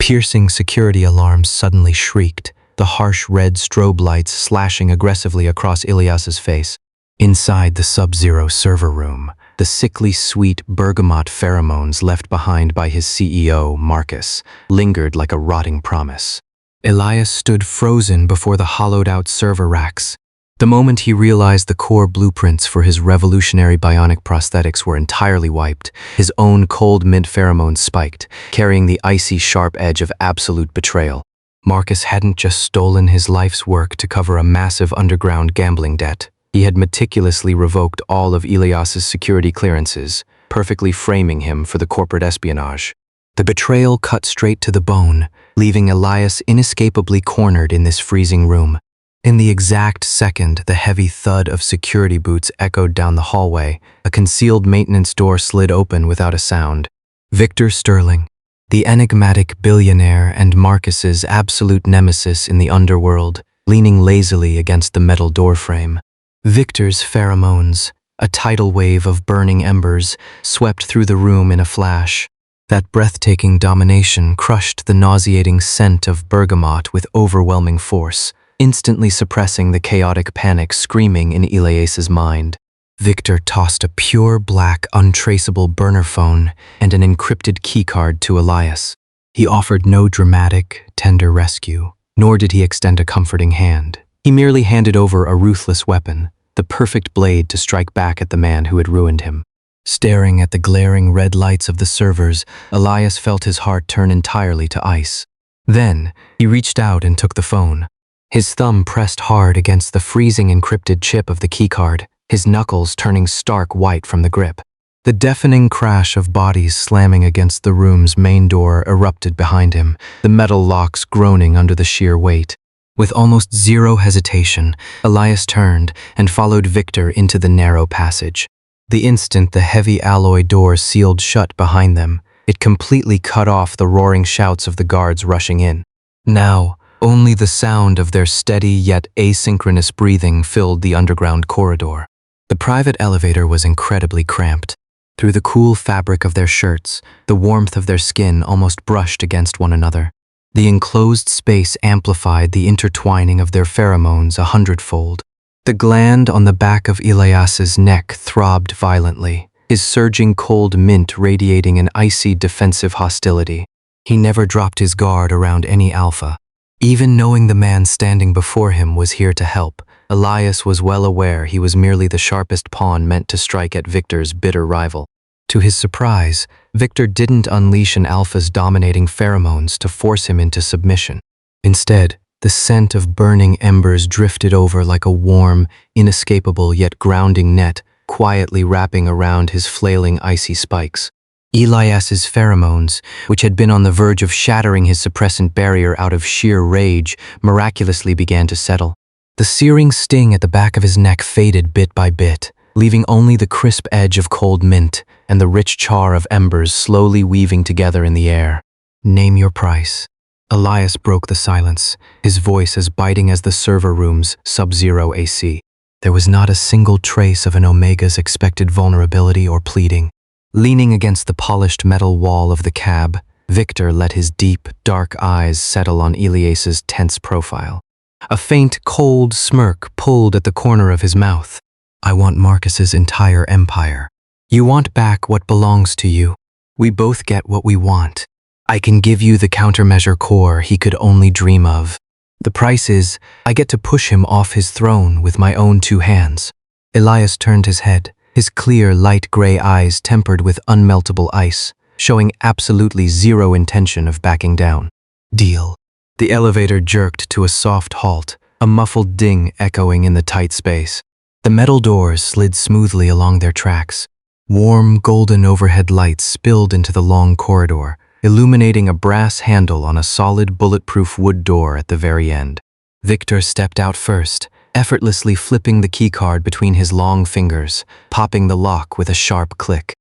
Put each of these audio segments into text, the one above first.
Piercing security alarms suddenly shrieked, the harsh red strobe lights slashing aggressively across Elias's face. Inside the Sub-Zero server room, the sickly sweet bergamot pheromones left behind by his CEO, Marcus, lingered like a rotting promise. Elias stood frozen before the hollowed-out server racks. The moment he realized the core blueprints for his revolutionary bionic prosthetics were entirely wiped, his own cold mint pheromones spiked, carrying the icy sharp edge of absolute betrayal. Marcus hadn't just stolen his life's work to cover a massive underground gambling debt. He had meticulously revoked all of Elias's security clearances, perfectly framing him for the corporate espionage. The betrayal cut straight to the bone, leaving Elias inescapably cornered in this freezing room. In the exact second the heavy thud of security boots echoed down the hallway, a concealed maintenance door slid open without a sound. Victor Sterling, the enigmatic billionaire and Marcus's absolute nemesis in the underworld, leaning lazily against the metal doorframe. Victor's pheromones, a tidal wave of burning embers, swept through the room in a flash. That breathtaking domination crushed the nauseating scent of bergamot with overwhelming force, instantly suppressing the chaotic panic screaming in Elias's mind. Victor tossed a pure black, untraceable burner phone and an encrypted keycard to Elias. He offered no dramatic, tender rescue, nor did he extend a comforting hand. He merely handed over a ruthless weapon, the perfect blade to strike back at the man who had ruined him. Staring at the glaring red lights of the servers, Elias felt his heart turn entirely to ice. Then, he reached out and took the phone. His thumb pressed hard against the freezing encrypted chip of the keycard, his knuckles turning stark white from the grip. The deafening crash of bodies slamming against the room's main door erupted behind him, the metal locks groaning under the sheer weight. With almost zero hesitation, Elias turned and followed Victor into the narrow passage. The instant the heavy alloy door sealed shut behind them, it completely cut off the roaring shouts of the guards rushing in. Now, only the sound of their steady yet asynchronous breathing filled the underground corridor. The private elevator was incredibly cramped. Through the cool fabric of their shirts, the warmth of their skin almost brushed against one another. The enclosed space amplified the intertwining of their pheromones 100-fold. The gland on the back of Elias's neck throbbed violently, his surging cold mint radiating an icy defensive hostility. He never dropped his guard around any alpha. Even knowing the man standing before him was here to help, Elias was well aware he was merely the sharpest pawn meant to strike at Victor's bitter rival. To his surprise, Victor didn't unleash an alpha's dominating pheromones to force him into submission. Instead, the scent of burning embers drifted over like a warm, inescapable yet grounding net, quietly wrapping around his flailing icy spikes. Elias's pheromones, which had been on the verge of shattering his suppressant barrier out of sheer rage, miraculously began to settle. The searing sting at the back of his neck faded bit by bit, leaving only the crisp edge of cold mint and the rich char of embers slowly weaving together in the air. "Name your price." Elias broke the silence, his voice as biting as the server room's Sub-Zero AC. There was not a single trace of an Omega's expected vulnerability or pleading. Leaning against the polished metal wall of the cab, Victor let his deep, dark eyes settle on Elias's tense profile. A faint, cold smirk pulled at the corner of his mouth. "I want Marcus's entire empire. You want back what belongs to you. We both get what we want. I can give you the countermeasure core he could only dream of. The price is, I get to push him off his throne with my own two hands." Elias turned his head, his clear, light gray eyes tempered with unmeltable ice, showing absolutely zero intention of backing down. "Deal." The elevator jerked to a soft halt, a muffled ding echoing in the tight space. The metal doors slid smoothly along their tracks. Warm, golden overhead lights spilled into the long corridor, illuminating a brass handle on a solid, bulletproof wood door at the very end. Victor stepped out first, effortlessly flipping the keycard between his long fingers, popping the lock with a sharp click.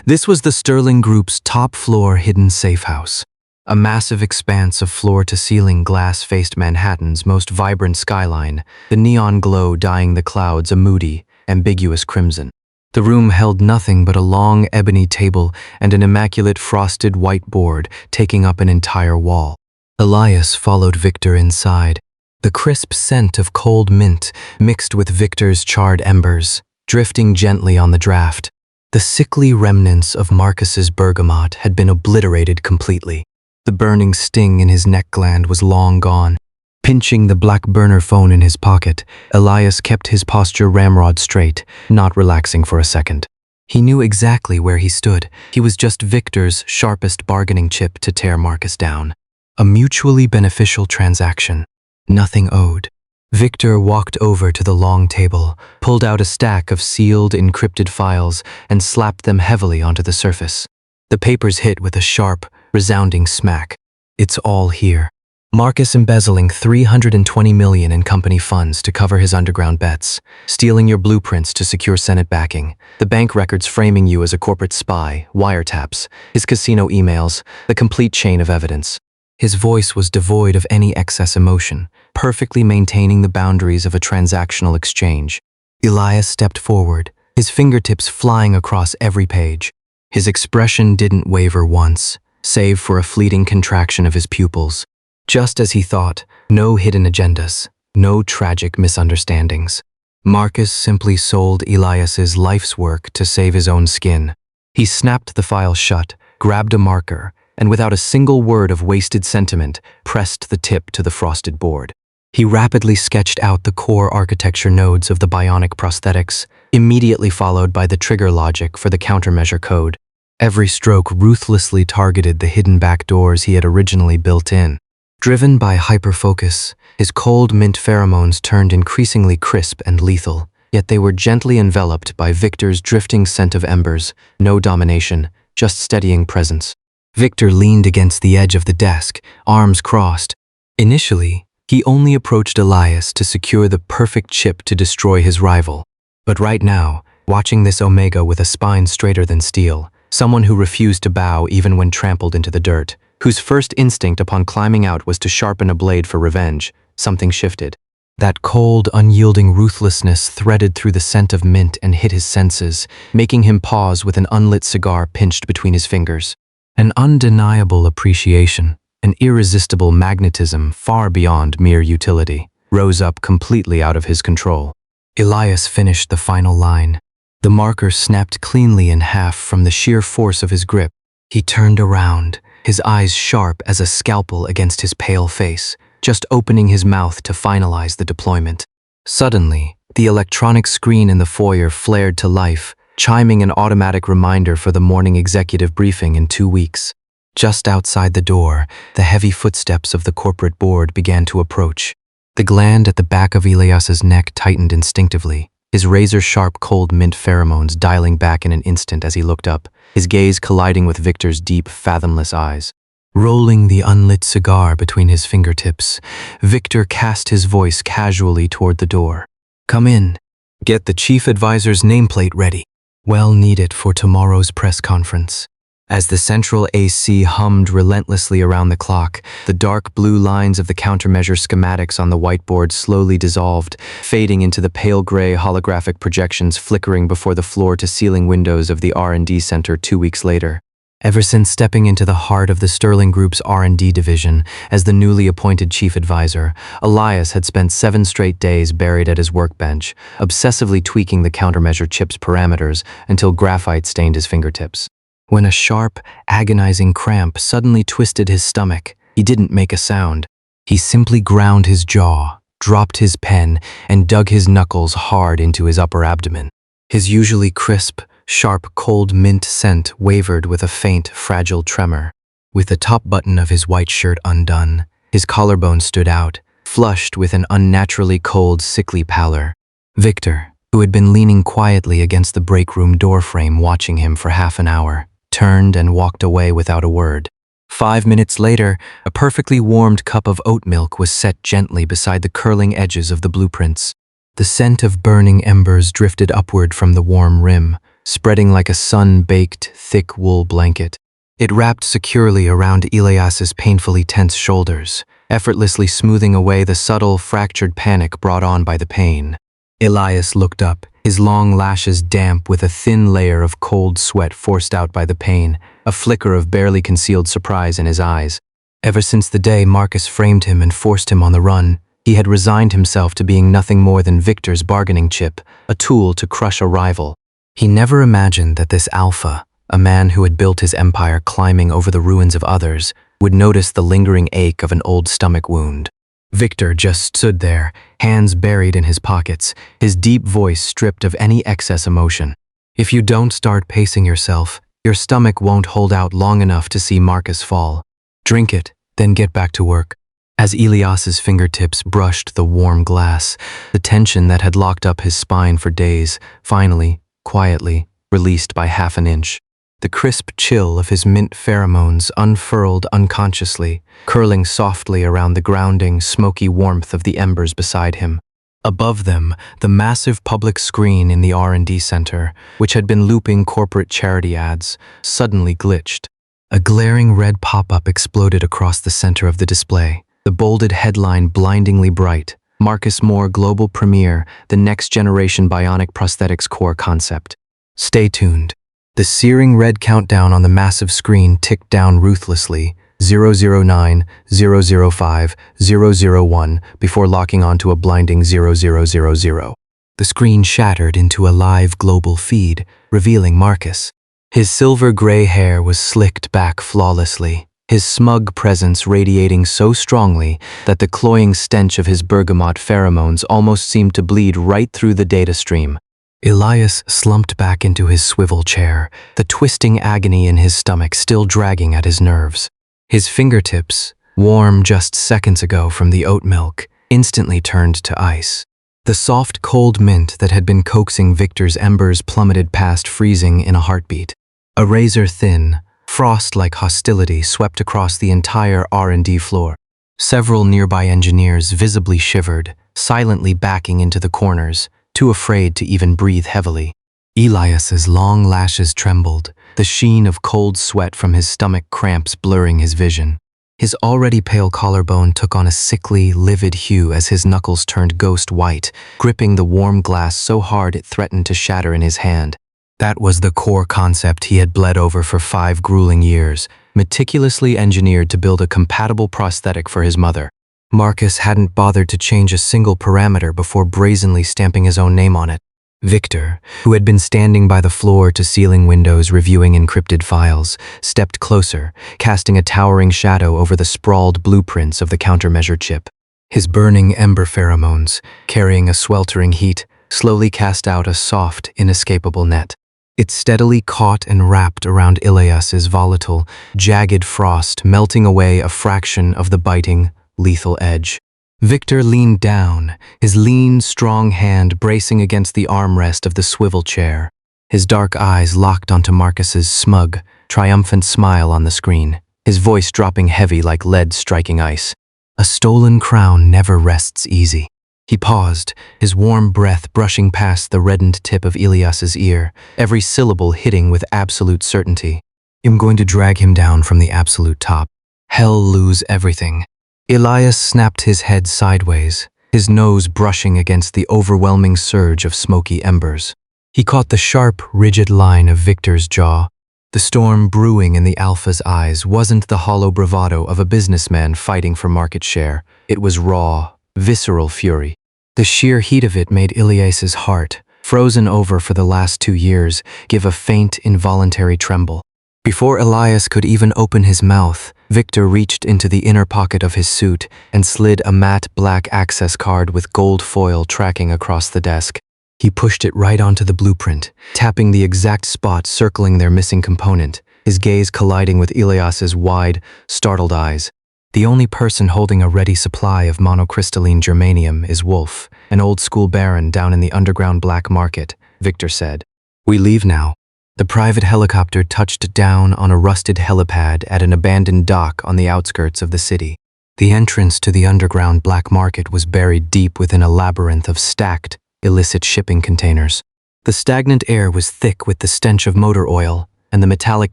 This was the Sterling Group's top-floor hidden safe house. A massive expanse of floor-to-ceiling glass faced Manhattan's most vibrant skyline, the neon glow dyeing the clouds a moody, ambiguous crimson. The room held nothing but a long ebony table and an immaculate frosted white board taking up an entire wall. Elias followed Victor inside. The crisp scent of cold mint mixed with Victor's charred embers, drifting gently on the draft. The sickly remnants of Marcus's bergamot had been obliterated completely. The burning sting in his neck gland was long gone. Pinching the black burner phone in his pocket, Elias kept his posture ramrod straight, not relaxing for a second. He knew exactly where he stood. He was just Victor's sharpest bargaining chip to tear Marcus down. A mutually beneficial transaction. Nothing owed. Victor walked over to the long table, pulled out a stack of sealed, encrypted files, and slapped them heavily onto the surface. The papers hit with a sharp, resounding smack. It's all here. Marcus embezzling $320 million in company funds to cover his underground bets, stealing your blueprints to secure Senate backing, the bank records framing you as a corporate spy, wiretaps, his casino emails, the complete chain of evidence. His voice was devoid of any excess emotion, perfectly maintaining the boundaries of a transactional exchange. Elias stepped forward, his fingertips flying across every page. His expression didn't waver once, save for a fleeting contraction of his pupils. Just as he thought, no hidden agendas, no tragic misunderstandings. Marcus simply sold Elias's life's work to save his own skin. He snapped the file shut, grabbed a marker, and without a single word of wasted sentiment, pressed the tip to the frosted board. He rapidly sketched out the core architecture nodes of the bionic prosthetics, immediately followed by the trigger logic for the countermeasure code. Every stroke ruthlessly targeted the hidden backdoors he had originally built in. Driven by hyperfocus, his cold mint pheromones turned increasingly crisp and lethal, yet they were gently enveloped by Victor's drifting scent of embers, no domination, just steadying presence. Victor leaned against the edge of the desk, arms crossed. Initially, he only approached Elias to secure the perfect chip to destroy his rival. But right now, watching this Omega with a spine straighter than steel, someone who refused to bow even when trampled into the dirt, whose first instinct upon climbing out was to sharpen a blade for revenge, something shifted. That cold, unyielding ruthlessness threaded through the scent of mint and hit his senses, making him pause with an unlit cigar pinched between his fingers. An undeniable appreciation, an irresistible magnetism far beyond mere utility, rose up completely out of his control. Elias finished the final line. The marker snapped cleanly in half from the sheer force of his grip. He turned around, his eyes sharp as a scalpel against his pale face, just opening his mouth to finalize the deployment. Suddenly, the electronic screen in the foyer flared to life, chiming an automatic reminder for the morning executive briefing in 2 weeks. Just outside the door, the heavy footsteps of the corporate board began to approach. The gland at the back of Elias's neck tightened instinctively, his razor-sharp cold mint pheromones dialing back in an instant as he looked up, his gaze colliding with Victor's deep, fathomless eyes. Rolling the unlit cigar between his fingertips, Victor cast his voice casually toward the door. "Come in. Get the chief advisor's nameplate ready. We'll need it for tomorrow's press conference." As the central AC hummed relentlessly around the clock, the dark blue lines of the countermeasure schematics on the whiteboard slowly dissolved, fading into the pale gray holographic projections flickering before the floor-to-ceiling windows of the R&D center 2 weeks later. Ever since stepping into the heart of the Sterling Group's R&D division as the newly appointed chief advisor, Elias had spent 7 straight days buried at his workbench, obsessively tweaking the countermeasure chip's parameters until graphite stained his fingertips. When a sharp, agonizing cramp suddenly twisted his stomach, he didn't make a sound. He simply ground his jaw, dropped his pen, and dug his knuckles hard into his upper abdomen. His usually crisp, sharp, cold mint scent wavered with a faint, fragile tremor. With the top button of his white shirt undone, his collarbone stood out, flushed with an unnaturally cold, sickly pallor. Victor, who had been leaning quietly against the break room doorframe watching him for half an hour, turned and walked away without a word. 5 minutes later, a perfectly warmed cup of oat milk was set gently beside the curling edges of the blueprints. The scent of burning embers drifted upward from the warm rim, spreading like a sun-baked, thick wool blanket. It wrapped securely around Elias's painfully tense shoulders, effortlessly smoothing away the subtle, fractured panic brought on by the pain. Elias looked up, his long lashes damp with a thin layer of cold sweat forced out by the pain, a flicker of barely concealed surprise in his eyes. Ever since the day Marcus framed him and forced him on the run, he had resigned himself to being nothing more than Victor's bargaining chip, a tool to crush a rival. He never imagined that this alpha, a man who had built his empire climbing over the ruins of others, would notice the lingering ache of an old stomach wound. Victor just stood there, hands buried in his pockets, his deep voice stripped of any excess emotion. If you don't start pacing yourself, your stomach won't hold out long enough to see Marcus fall. Drink it, then get back to work. As Elias's fingertips brushed the warm glass, the tension that had locked up his spine for days, finally, quietly, released by half an inch. The crisp chill of his mint pheromones unfurled unconsciously, curling softly around the grounding, smoky warmth of the embers beside him. Above them, the massive public screen in the R&D center, which had been looping corporate charity ads, suddenly glitched. A glaring red pop-up exploded across the center of the display, the bolded headline blindingly bright, Marcus Moore Global Premiere, the next-generation bionic prosthetics core concept. Stay tuned. The searing red countdown on the massive screen ticked down ruthlessly, 009, 005, 001, before locking onto a blinding 0000. The screen shattered into a live global feed, revealing Marcus. His silver-gray hair was slicked back flawlessly, his smug presence radiating so strongly that the cloying stench of his bergamot pheromones almost seemed to bleed right through the data stream. Elias slumped back into his swivel chair, the twisting agony in his stomach still dragging at his nerves. His fingertips, warm just seconds ago from the oat milk, instantly turned to ice. The soft, cold mint that had been coaxing Victor's embers plummeted past freezing in a heartbeat. A razor-thin, frost-like hostility swept across the entire R&D floor. Several nearby engineers visibly shivered, silently backing into the corners, too afraid to even breathe heavily. Elias's long lashes trembled, the sheen of cold sweat from his stomach cramps blurring his vision. His already pale collarbone took on a sickly, livid hue as his knuckles turned ghost white, gripping the warm glass so hard it threatened to shatter in his hand. That was the core concept he had bled over for 5 grueling years, meticulously engineered to build a compatible prosthetic for his mother. Marcus hadn't bothered to change a single parameter before brazenly stamping his own name on it. Victor, who had been standing by the floor-to-ceiling windows reviewing encrypted files, stepped closer, casting a towering shadow over the sprawled blueprints of the countermeasure chip. His burning ember pheromones, carrying a sweltering heat, slowly cast out a soft, inescapable net. It steadily caught and wrapped around Elias's volatile, jagged frost, melting away a fraction of the biting, lethal edge. Victor leaned down, his lean, strong hand bracing against the armrest of the swivel chair. His dark eyes locked onto Marcus's smug, triumphant smile on the screen, his voice dropping heavy like lead striking ice. A stolen crown never rests easy. He paused, his warm breath brushing past the reddened tip of Elias's ear, every syllable hitting with absolute certainty. I'm going to drag him down from the absolute top. Hell lose everything. Elias snapped his head sideways, his nose brushing against the overwhelming surge of smoky embers. He caught the sharp, rigid line of Victor's jaw. The storm brewing in the Alpha's eyes wasn't the hollow bravado of a businessman fighting for market share. It was raw, visceral fury. The sheer heat of it made Elias's heart, frozen over for the last 2 years, give a faint, involuntary tremble. Before Elias could even open his mouth, Victor reached into the inner pocket of his suit and slid a matte black access card with gold foil tracking across the desk. He pushed it right onto the blueprint, tapping the exact spot circling their missing component, his gaze colliding with Elias's wide, startled eyes. The only person holding a ready supply of monocrystalline germanium is Wolf, an old-school baron down in the underground black market, Victor said. We leave now. The private helicopter touched down on a rusted helipad at an abandoned dock on the outskirts of the city. The entrance to the underground black market was buried deep within a labyrinth of stacked, illicit shipping containers. The stagnant air was thick with the stench of motor oil and the metallic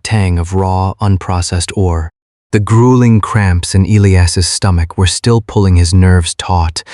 tang of raw, unprocessed ore. The grueling cramps in Elias's stomach were still pulling his nerves taut,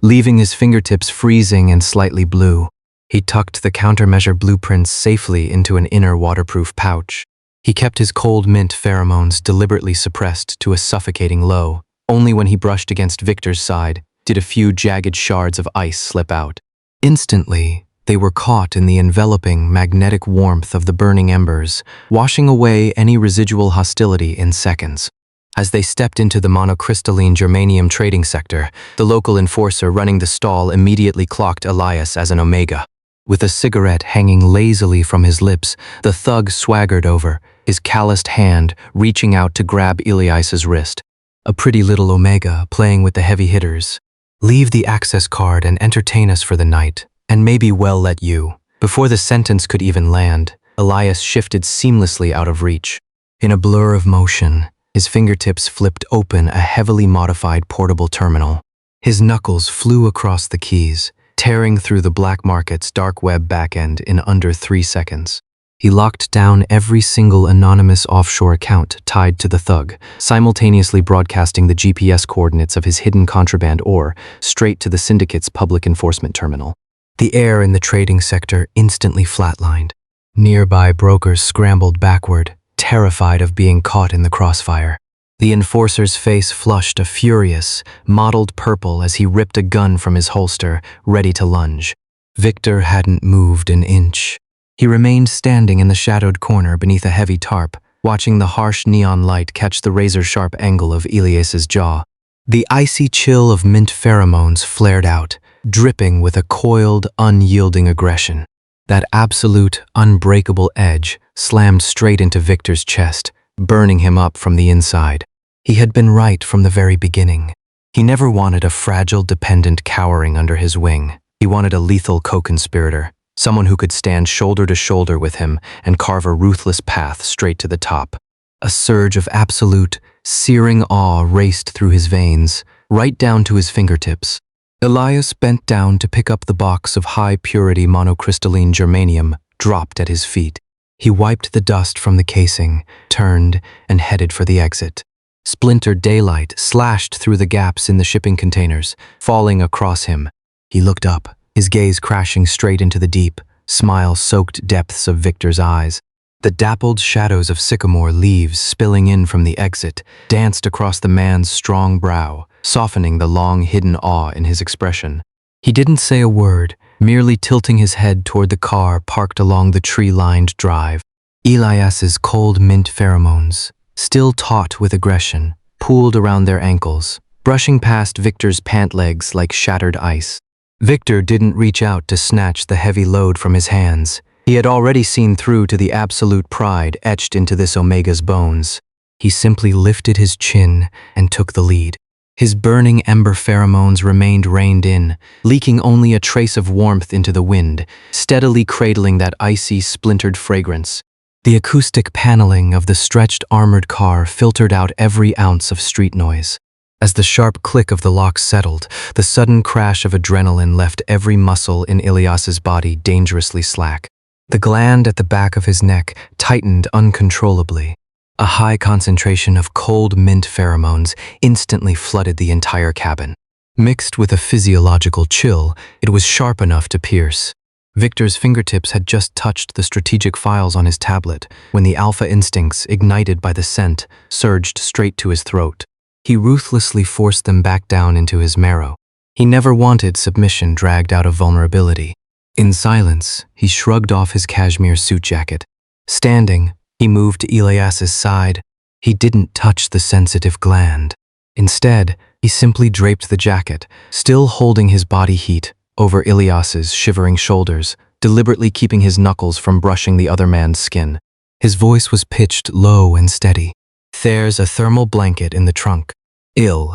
leaving his fingertips freezing and slightly blue. He tucked the countermeasure blueprints safely into an inner waterproof pouch. He kept his cold mint pheromones deliberately suppressed to a suffocating low. Only when he brushed against Victor's side did a few jagged shards of ice slip out. Instantly, they were caught in the enveloping, magnetic warmth of the burning embers, washing away any residual hostility in seconds. As they stepped into the monocrystalline germanium trading sector, the local enforcer running the stall immediately clocked Elias as an Omega. With a cigarette hanging lazily from his lips, the thug swaggered over, his calloused hand reaching out to grab Elias's wrist. A pretty little Omega playing with the heavy hitters. Leave the access card and entertain us for the night, and maybe we'll let you. Before the sentence could even land, Elias shifted seamlessly out of reach. In a blur of motion, his fingertips flipped open a heavily modified portable terminal. His knuckles flew across the keys, tearing through the black market's dark web backend in under 3 seconds. He locked down every single anonymous offshore account tied to the thug, simultaneously broadcasting the GPS coordinates of his hidden contraband ore straight to the syndicate's public enforcement terminal. The air in the trading sector instantly flatlined. Nearby brokers scrambled backward, terrified of being caught in the crossfire. The enforcer's face flushed a furious, mottled purple as he ripped a gun from his holster, ready to lunge. Victor hadn't moved an inch. He remained standing in the shadowed corner beneath a heavy tarp, watching the harsh neon light catch the razor-sharp angle of Elias's jaw. The icy chill of mint pheromones flared out, dripping with a coiled, unyielding aggression. That absolute, unbreakable edge slammed straight into Victor's chest, burning him up from the inside. He had been right from the very beginning. He never wanted a fragile, dependent cowering under his wing. He wanted a lethal co-conspirator, someone who could stand shoulder to shoulder with him and carve a ruthless path straight to the top. A surge of absolute, searing awe raced through his veins, right down to his fingertips. Elias bent down to pick up the box of high-purity monocrystalline germanium dropped at his feet. He wiped the dust from the casing, turned, and headed for the exit. Splintered daylight slashed through the gaps in the shipping containers, falling across him. He looked up, his gaze crashing straight into the deep, smile-soaked depths of Victor's eyes. The dappled shadows of sycamore leaves spilling in from the exit danced across the man's strong brow, softening the long-hidden awe in his expression. He didn't say a word, merely tilting his head toward the car parked along the tree-lined drive. Elias's cold mint pheromones, still taut with aggression, pooled around their ankles, brushing past Victor's pant legs like shattered ice. Victor didn't reach out to snatch the heavy load from his hands. He had already seen through to the absolute pride etched into this Omega's bones. He simply lifted his chin and took the lead. His burning ember pheromones remained reined in, leaking only a trace of warmth into the wind, steadily cradling that icy, splintered fragrance. The acoustic paneling of the stretched armored car filtered out every ounce of street noise. As the sharp click of the locks settled, the sudden crash of adrenaline left every muscle in Elias's body dangerously slack. The gland at the back of his neck tightened uncontrollably. A high concentration of cold mint pheromones instantly flooded the entire cabin. Mixed with a physiological chill, it was sharp enough to pierce. Victor's fingertips had just touched the strategic files on his tablet when the alpha instincts, ignited by the scent, surged straight to his throat. He ruthlessly forced them back down into his marrow. He never wanted submission dragged out of vulnerability. In silence, he shrugged off his cashmere suit jacket. Standing, he moved to Elias's side. He didn't touch the sensitive gland. Instead, he simply draped the jacket, still holding his body heat, over Elias's shivering shoulders, deliberately keeping his knuckles from brushing the other man's skin. His voice was pitched low and steady. "There's a thermal blanket in the trunk.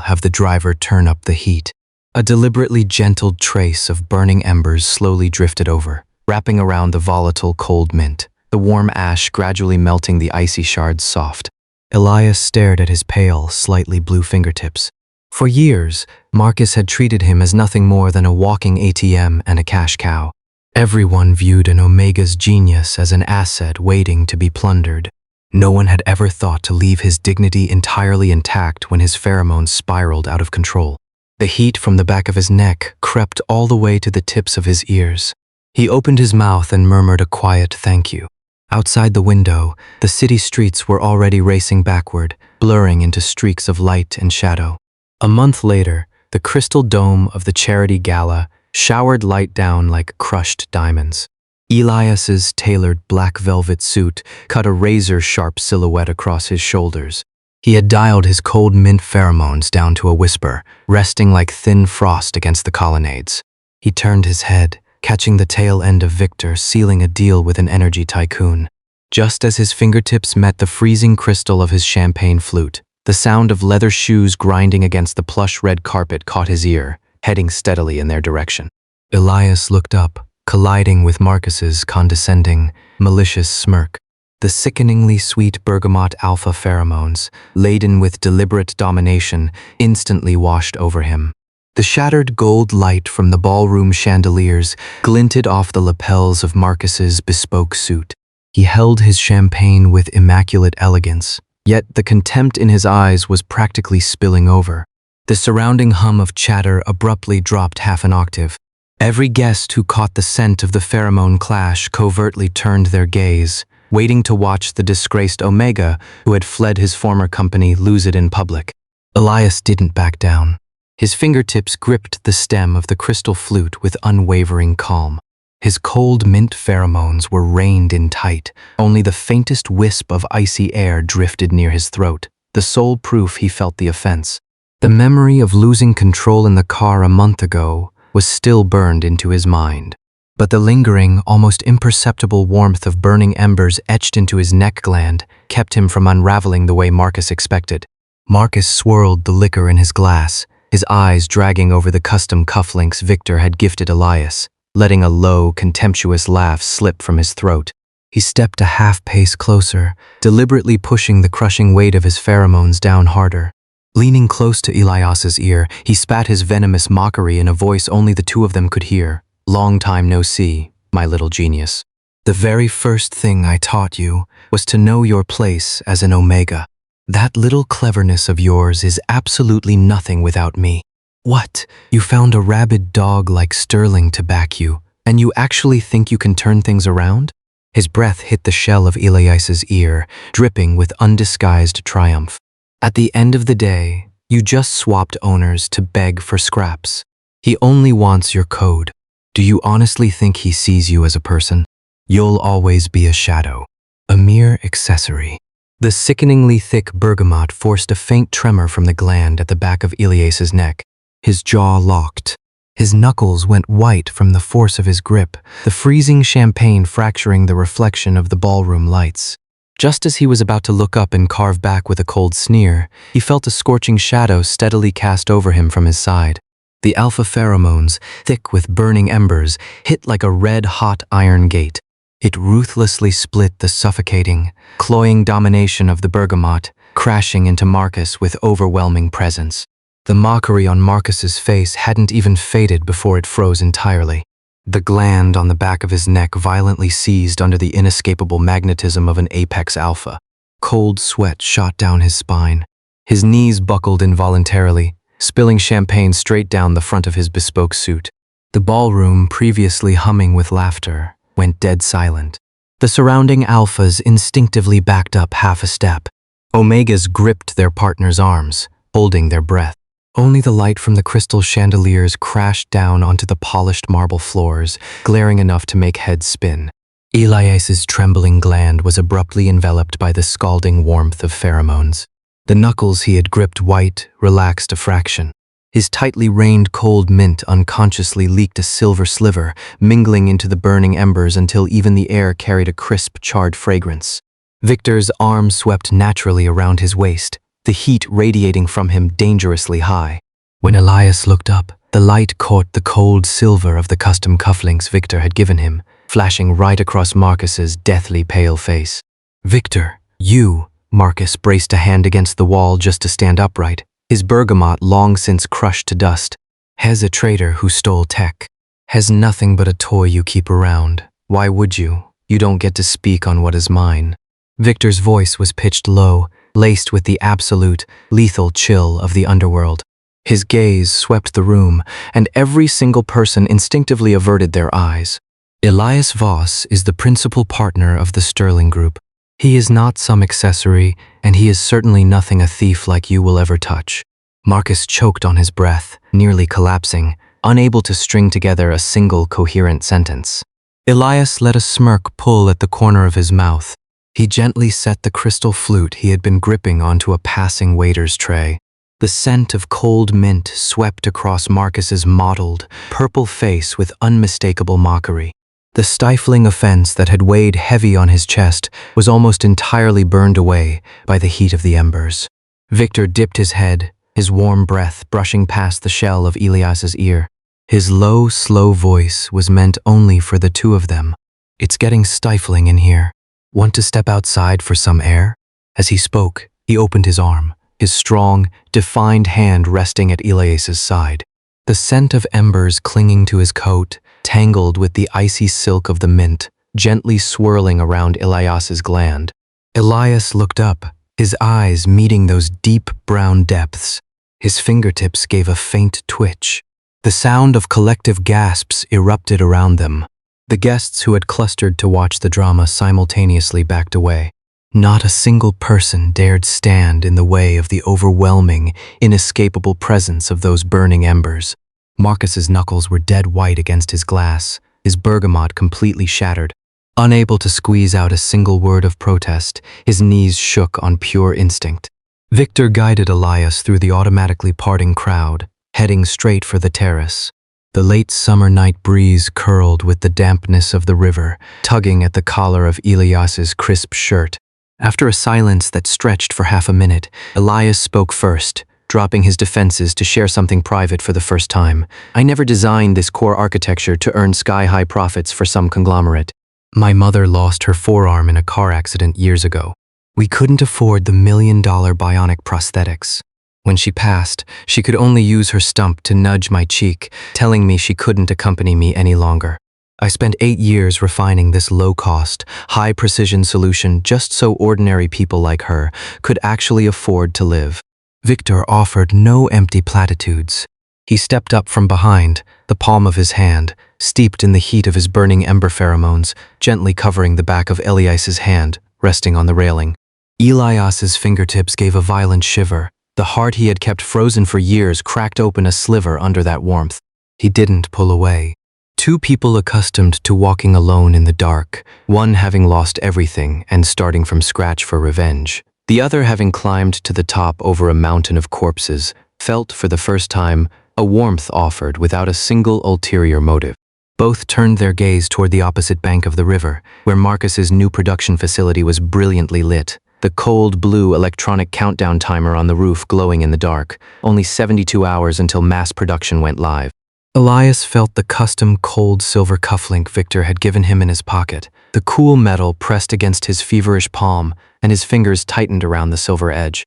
Have the driver turn up the heat." A deliberately gentled trace of burning embers slowly drifted over, wrapping around the volatile cold mint, the warm ash gradually melting the icy shards soft. Elias stared at his pale, slightly blue fingertips. For years, Marcus had treated him as nothing more than a walking ATM and a cash cow. Everyone viewed an Omega's genius as an asset waiting to be plundered. No one had ever thought to leave his dignity entirely intact when his pheromones spiraled out of control. The heat from the back of his neck crept all the way to the tips of his ears. He opened his mouth and murmured a quiet thank you. Outside the window, the city streets were already racing backward, blurring into streaks of light and shadow. A month later, the crystal dome of the charity gala showered light down like crushed diamonds. Elias's tailored black velvet suit cut a razor-sharp silhouette across his shoulders. He had dialed his cold mint pheromones down to a whisper, resting like thin frost against the colonnades. He turned his head, catching the tail end of Victor sealing a deal with an energy tycoon. Just as his fingertips met the freezing crystal of his champagne flute, the sound of leather shoes grinding against the plush red carpet caught his ear, heading steadily in their direction. Elias looked up, colliding with Marcus's condescending, malicious smirk. The sickeningly sweet bergamot alpha pheromones, laden with deliberate domination, instantly washed over him. The shattered gold light from the ballroom chandeliers glinted off the lapels of Marcus's bespoke suit. He held his champagne with immaculate elegance, yet the contempt in his eyes was practically spilling over. The surrounding hum of chatter abruptly dropped half an octave. Every guest who caught the scent of the pheromone clash covertly turned their gaze, waiting to watch the disgraced Omega, who had fled his former company, lose it in public. Elias didn't back down. His fingertips gripped the stem of the crystal flute with unwavering calm. His cold mint pheromones were reined in tight. Only the faintest wisp of icy air drifted near his throat, the sole proof he felt the offense. The memory of losing control in the car a month ago was still burned into his mind. But the lingering, almost imperceptible warmth of burning embers etched into his neck gland kept him from unraveling the way Marcus expected. Marcus swirled the liquor in his glass, his eyes dragging over the custom cufflinks Victor had gifted Elias, letting a low, contemptuous laugh slip from his throat. He stepped a half-pace closer, deliberately pushing the crushing weight of his pheromones down harder. Leaning close to Elias's ear, he spat his venomous mockery in a voice only the two of them could hear. "Long time no see, my little genius. The very first thing I taught you was to know your place as an Omega. That little cleverness of yours is absolutely nothing without me. What? You found a rabid dog like Sterling to back you, and you actually think you can turn things around?" His breath hit the shell of Elias's ear, dripping with undisguised triumph. "At the end of the day, you just swapped owners to beg for scraps. He only wants your code. Do you honestly think he sees you as a person? You'll always be a shadow, a mere accessory." The sickeningly thick bergamot forced a faint tremor from the gland at the back of Elias's neck. His jaw locked. His knuckles went white from the force of his grip, the freezing champagne fracturing the reflection of the ballroom lights. Just as he was about to look up and carve back with a cold sneer, he felt a scorching shadow steadily cast over him from his side. The alpha pheromones, thick with burning embers, hit like a red-hot iron gate. It ruthlessly split the suffocating, cloying domination of the bergamot, crashing into Marcus with overwhelming presence. The mockery on Marcus's face hadn't even faded before it froze entirely. The gland on the back of his neck violently seized under the inescapable magnetism of an apex alpha. Cold sweat shot down his spine. His knees buckled involuntarily, spilling champagne straight down the front of his bespoke suit. The ballroom, previously humming with laughter, went dead silent. The surrounding alphas instinctively backed up half a step. Omegas gripped their partner's arms, holding their breath. Only the light from the crystal chandeliers crashed down onto the polished marble floors, glaring enough to make heads spin. Elias's trembling gland was abruptly enveloped by the scalding warmth of pheromones. The knuckles he had gripped white relaxed a fraction. His tightly reined cold mint unconsciously leaked a silver sliver, mingling into the burning embers until even the air carried a crisp, charred fragrance. Victor's arm swept naturally around his waist, the heat radiating from him dangerously high. When Elias looked up, the light caught the cold silver of the custom cufflinks Victor had given him, flashing right across Marcus's deathly pale face. "Victor, you!" Marcus braced a hand against the wall just to stand upright, his bergamot long since crushed to dust. "Has a traitor who stole tech. Has nothing but a toy you keep around. Why would you? You don't get to speak on what is mine." Victor's voice was pitched low, laced with the absolute, lethal chill of the underworld. His gaze swept the room, and every single person instinctively averted their eyes. Elias Voss is the principal partner of the Sterling Group. He is not some accessory, and he is certainly nothing a thief like you will ever touch. Marcus choked on his breath, nearly collapsing, unable to string together a single coherent sentence. Elias let a smirk pull at the corner of his mouth. He gently set the crystal flute he had been gripping onto a passing waiter's tray. The scent of cold mint swept across Marcus's mottled, purple face with unmistakable mockery. The stifling offense that had weighed heavy on his chest was almost entirely burned away by the heat of the embers. Victor dipped his head, his warm breath brushing past the shell of Elias's ear. His low, slow voice was meant only for the two of them. "It's getting stifling in here. Want to step outside for some air?" As he spoke, he opened his arm, his strong, defined hand resting at Elias's side. The scent of embers clinging to his coat, tangled with the icy silk of the mint, gently swirling around Elias's gland. Elias looked up, his eyes meeting those deep brown depths. His fingertips gave a faint twitch. The sound of collective gasps erupted around them. The guests who had clustered to watch the drama simultaneously backed away. Not a single person dared stand in the way of the overwhelming, inescapable presence of those burning embers. Marcus's knuckles were dead white against his glass, his bergamot completely shattered. Unable to squeeze out a single word of protest, his knees shook on pure instinct. Victor guided Elias through the automatically parting crowd, heading straight for the terrace. The late summer night breeze curled with the dampness of the river, tugging at the collar of Elias's crisp shirt. After a silence that stretched for half a minute, Elias spoke first, dropping his defenses to share something private for the first time. "I never designed this core architecture to earn sky-high profits for some conglomerate. My mother lost her forearm in a car accident years ago. We couldn't afford the $1 million bionic prosthetics. When she passed, she could only use her stump to nudge my cheek, telling me she couldn't accompany me any longer. I spent 8 years refining this low-cost, high-precision solution just so ordinary people like her could actually afford to live." Victor offered no empty platitudes. He stepped up from behind, the palm of his hand, steeped in the heat of his burning ember pheromones, gently covering the back of Elias's hand, resting on the railing. Elias's fingertips gave a violent shiver. The heart he had kept frozen for years cracked open a sliver under that warmth. He didn't pull away. Two people accustomed to walking alone in the dark, one having lost everything and starting from scratch for revenge, the other having climbed to the top over a mountain of corpses, felt for the first time a warmth offered without a single ulterior motive. Both turned their gaze toward the opposite bank of the river, where Marcus's new production facility was brilliantly lit, the cold blue electronic countdown timer on the roof glowing in the dark, only 72 hours until mass production went live. Elias felt the custom cold silver cufflink Victor had given him in his pocket, the cool metal pressed against his feverish palm, and his fingers tightened around the silver edge.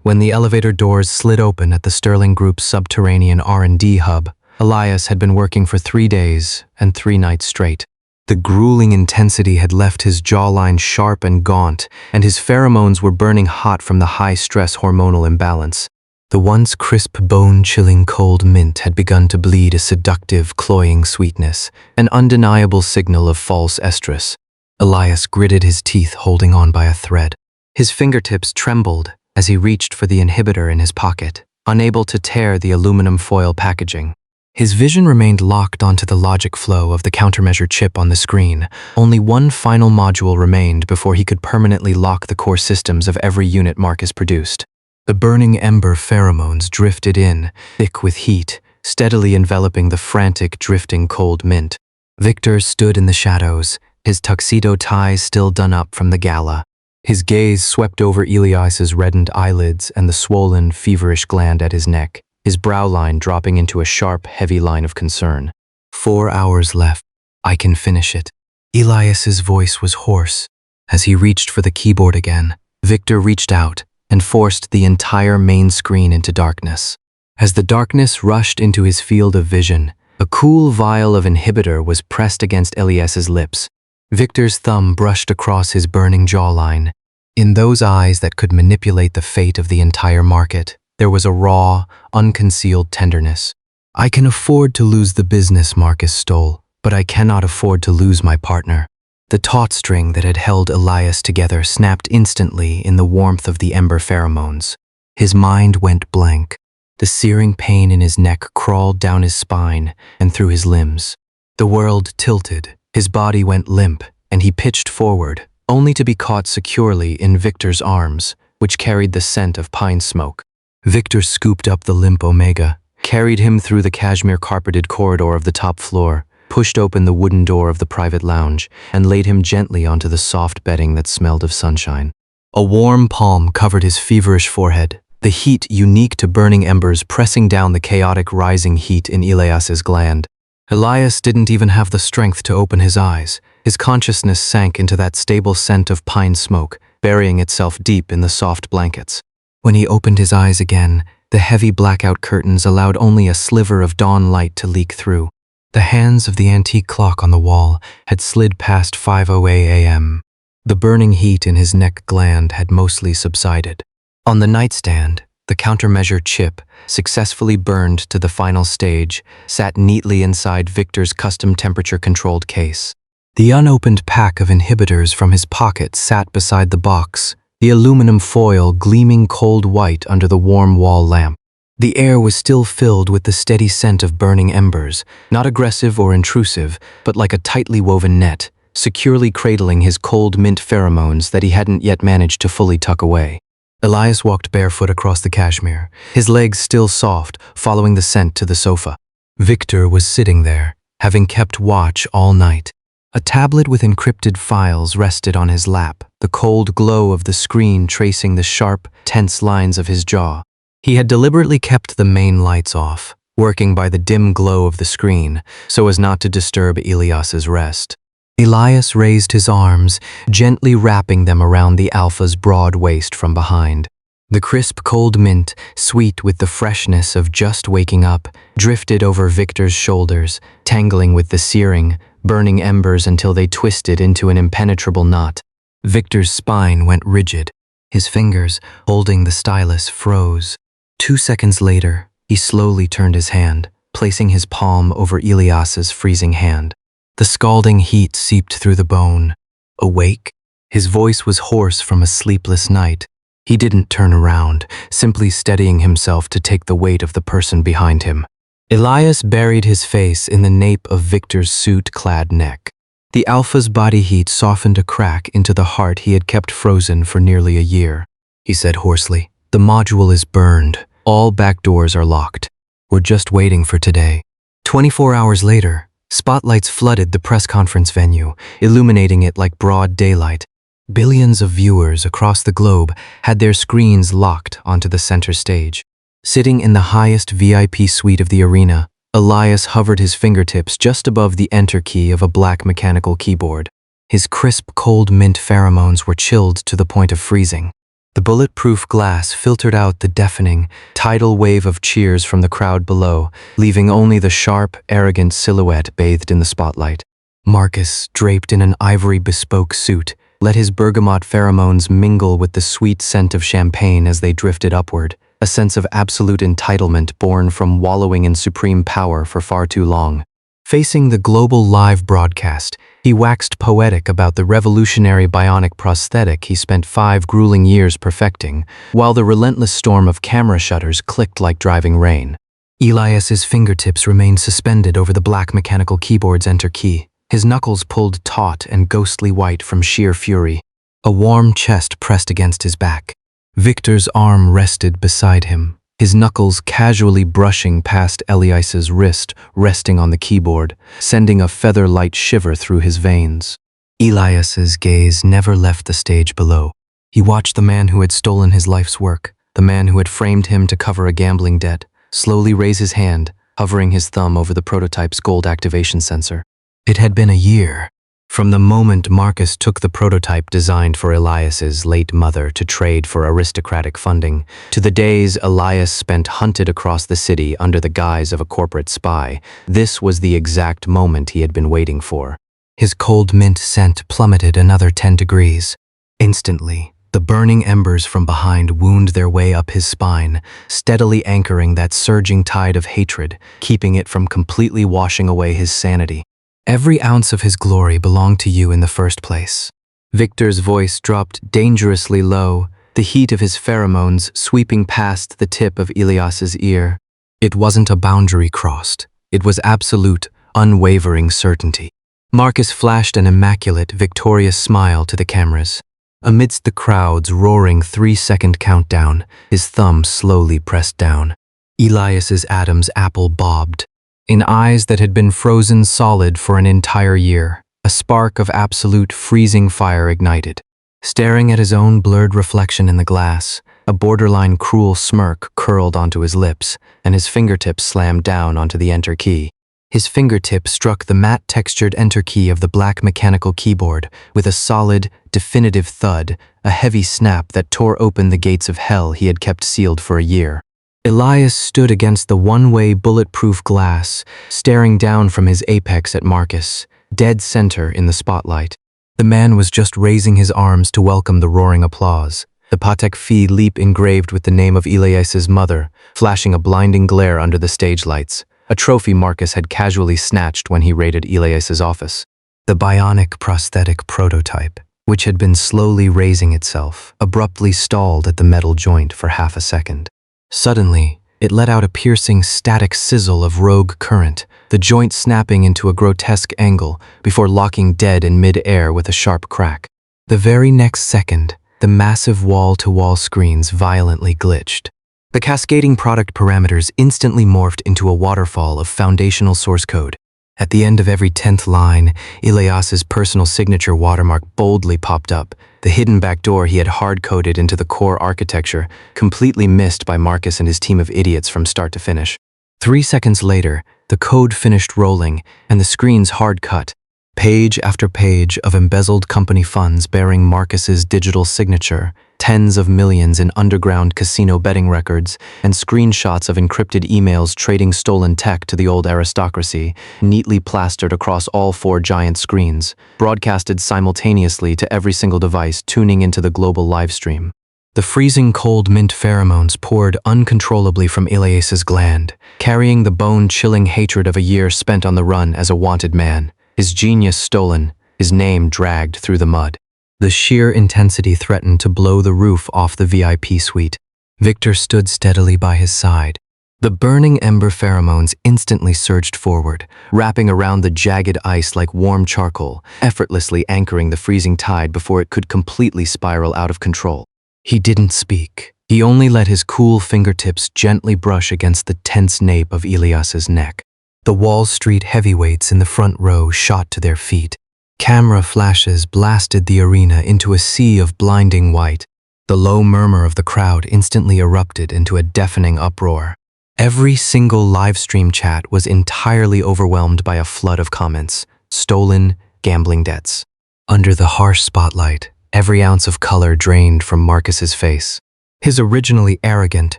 When the elevator doors slid open at the Sterling Group's subterranean R&D hub, Elias had been working for 3 days and 3 nights straight. The grueling intensity had left his jawline sharp and gaunt, and his pheromones were burning hot from the high-stress hormonal imbalance. The once crisp, bone-chilling cold mint had begun to bleed a seductive, cloying sweetness, an undeniable signal of false estrus. Elias gritted his teeth, holding on by a thread. His fingertips trembled as he reached for the inhibitor in his pocket, unable to tear the aluminum foil packaging. His vision remained locked onto the logic flow of the countermeasure chip on the screen. Only one final module remained before he could permanently lock the core systems of every unit Marcus produced. The burning ember pheromones drifted in, thick with heat, steadily enveloping the frantic, drifting cold mint. Victor stood in the shadows, his tuxedo tie still done up from the gala. His gaze swept over Elias's reddened eyelids and the swollen, feverish gland at his neck, his brow line dropping into a sharp, heavy line of concern. 4 hours left. I can finish it. Elias's voice was hoarse. As he reached for the keyboard again, Victor reached out and forced the entire main screen into darkness. As the darkness rushed into his field of vision, a cool vial of inhibitor was pressed against Elias's lips. Victor's thumb brushed across his burning jawline. In those eyes that could manipulate the fate of the entire market, there was a raw, unconcealed tenderness. I can afford to lose the business Marcus stole, but I cannot afford to lose my partner. The taut string that had held Elias together snapped instantly in the warmth of the ember pheromones. His mind went blank. The searing pain in his neck crawled down his spine and through his limbs. The world tilted, his body went limp, and he pitched forward, only to be caught securely in Victor's arms, which carried the scent of pine smoke. Victor scooped up the limp Omega, carried him through the cashmere-carpeted corridor of the top floor, pushed open the wooden door of the private lounge, and laid him gently onto the soft bedding that smelled of sunshine. A warm palm covered his feverish forehead, the heat unique to burning embers pressing down the chaotic rising heat in Elias's gland. Elias didn't even have the strength to open his eyes. His consciousness sank into that stable scent of pine smoke, burying itself deep in the soft blankets. When he opened his eyes again, the heavy blackout curtains allowed only a sliver of dawn light to leak through. The hands of the antique clock on the wall had slid past 5:08 a.m. The burning heat in his neck gland had mostly subsided. On the nightstand, the countermeasure chip, successfully burned to the final stage, sat neatly inside Victor's custom temperature-controlled case. The unopened pack of inhibitors from his pocket sat beside the box, the aluminum foil gleaming cold white under the warm wall lamp. The air was still filled with the steady scent of burning embers, not aggressive or intrusive, but like a tightly woven net, securely cradling his cold mint pheromones that he hadn't yet managed to fully tuck away. Elias walked barefoot across the cashmere, his legs still soft, following the scent to the sofa. Victor was sitting there, having kept watch all night. A tablet with encrypted files rested on his lap, the cold glow of the screen tracing the sharp, tense lines of his jaw. He had deliberately kept the main lights off, working by the dim glow of the screen, so as not to disturb Elias's rest. Elias raised his arms, gently wrapping them around the Alpha's broad waist from behind. The crisp cold mint, sweet with the freshness of just waking up, drifted over Victor's shoulders, tangling with the searing, burning embers until they twisted into an impenetrable knot. Victor's spine went rigid. His fingers, holding the stylus, froze. 2 seconds later, he slowly turned his hand, placing his palm over Elias's freezing hand. The scalding heat seeped through the bone. Awake? His voice was hoarse from a sleepless night. He didn't turn around, simply steadying himself to take the weight of the person behind him. Elias buried his face in the nape of Victor's suit-clad neck. The Alpha's body heat softened a crack into the heart he had kept frozen for nearly a year. He said hoarsely, "The module is burned. All back doors are locked. We're just waiting for today." 24 hours later, spotlights flooded the press conference venue, illuminating it like broad daylight. Billions of viewers across the globe had their screens locked onto the center stage. Sitting in the highest VIP suite of the arena, Elias hovered his fingertips just above the enter key of a black mechanical keyboard. His crisp, cold mint pheromones were chilled to the point of freezing. The bulletproof glass filtered out the deafening, tidal wave of cheers from the crowd below, leaving only the sharp, arrogant silhouette bathed in the spotlight. Marcus, draped in an ivory bespoke suit, let his bergamot pheromones mingle with the sweet scent of champagne as they drifted upward, a sense of absolute entitlement born from wallowing in supreme power for far too long. Facing the global live broadcast, he waxed poetic about the revolutionary bionic prosthetic he spent 5 grueling years perfecting, while the relentless storm of camera shutters clicked like driving rain. Elias's fingertips remained suspended over the black mechanical keyboard's enter key, his knuckles pulled taut and ghostly white from sheer fury. A warm chest pressed against his back. Victor's arm rested beside him, his knuckles casually brushing past Elias's wrist, resting on the keyboard, sending a feather-light shiver through his veins. Elias's gaze never left the stage below. He watched the man who had stolen his life's work, the man who had framed him to cover a gambling debt, slowly raise his hand, hovering his thumb over the prototype's gold activation sensor. It had been a year. From the moment Marcus took the prototype designed for Elias's late mother to trade for aristocratic funding, to the days Elias spent hunted across the city under the guise of a corporate spy, this was the exact moment he had been waiting for. His cold mint scent plummeted another 10 degrees. Instantly, the burning embers from behind wound their way up his spine, steadily anchoring that surging tide of hatred, keeping it from completely washing away his sanity. Every ounce of his glory belonged to you in the first place. Victor's voice dropped dangerously low, the heat of his pheromones sweeping past the tip of Elias's ear. It wasn't a boundary crossed. It was absolute, unwavering certainty. Marcus flashed an immaculate, victorious smile to the cameras. Amidst the crowd's roaring 3-second countdown, his thumb slowly pressed down. Elias's Adam's apple bobbed. In eyes that had been frozen solid for an entire year, a spark of absolute freezing fire ignited. Staring at his own blurred reflection in the glass, a borderline cruel smirk curled onto his lips, and his fingertips slammed down onto the enter key. His fingertip struck the matte-textured enter key of the black mechanical keyboard with a solid, definitive thud, a heavy snap that tore open the gates of hell he had kept sealed for a year. Elias stood against the one-way bulletproof glass, staring down from his apex at Marcus, dead center in the spotlight. The man was just raising his arms to welcome the roaring applause, the Patek Philippe leap engraved with the name of Elias's mother, flashing a blinding glare under the stage lights, a trophy Marcus had casually snatched when he raided Elias's office. The bionic prosthetic prototype, which had been slowly raising itself, abruptly stalled at the metal joint for half a second. Suddenly, it let out a piercing static sizzle of rogue current, the joint snapping into a grotesque angle before locking dead in mid-air with a sharp crack. The very next second, the massive wall-to-wall screens violently glitched. The cascading product parameters instantly morphed into a waterfall of foundational source code. At the end of every 10th line, Elias's personal signature watermark boldly popped up, the hidden backdoor he had hard-coded into the core architecture, completely missed by Marcus and his team of idiots from start to finish. 3 seconds later, the code finished rolling, and the screens hard-cut. Page after page of embezzled company funds bearing Marcus's digital signature, tens of millions in underground casino betting records, and screenshots of encrypted emails trading stolen tech to the old aristocracy, neatly plastered across all 4 giant screens, broadcasted simultaneously to every single device tuning into the global livestream. The freezing cold mint pheromones poured uncontrollably from Elias's gland, carrying the bone-chilling hatred of a year spent on the run as a wanted man. His genius stolen, his name dragged through the mud. The sheer intensity threatened to blow the roof off the VIP suite. Victor stood steadily by his side. The burning ember pheromones instantly surged forward, wrapping around the jagged ice like warm charcoal, effortlessly anchoring the freezing tide before it could completely spiral out of control. He didn't speak. He only let his cool fingertips gently brush against the tense nape of Elias's neck. The Wall Street heavyweights in the front row shot to their feet. Camera flashes blasted the arena into a sea of blinding white. The low murmur of the crowd instantly erupted into a deafening uproar. Every single live-stream chat was entirely overwhelmed by a flood of comments. Stolen, gambling debts. Under the harsh spotlight, every ounce of color drained from Marcus's face. His originally arrogant,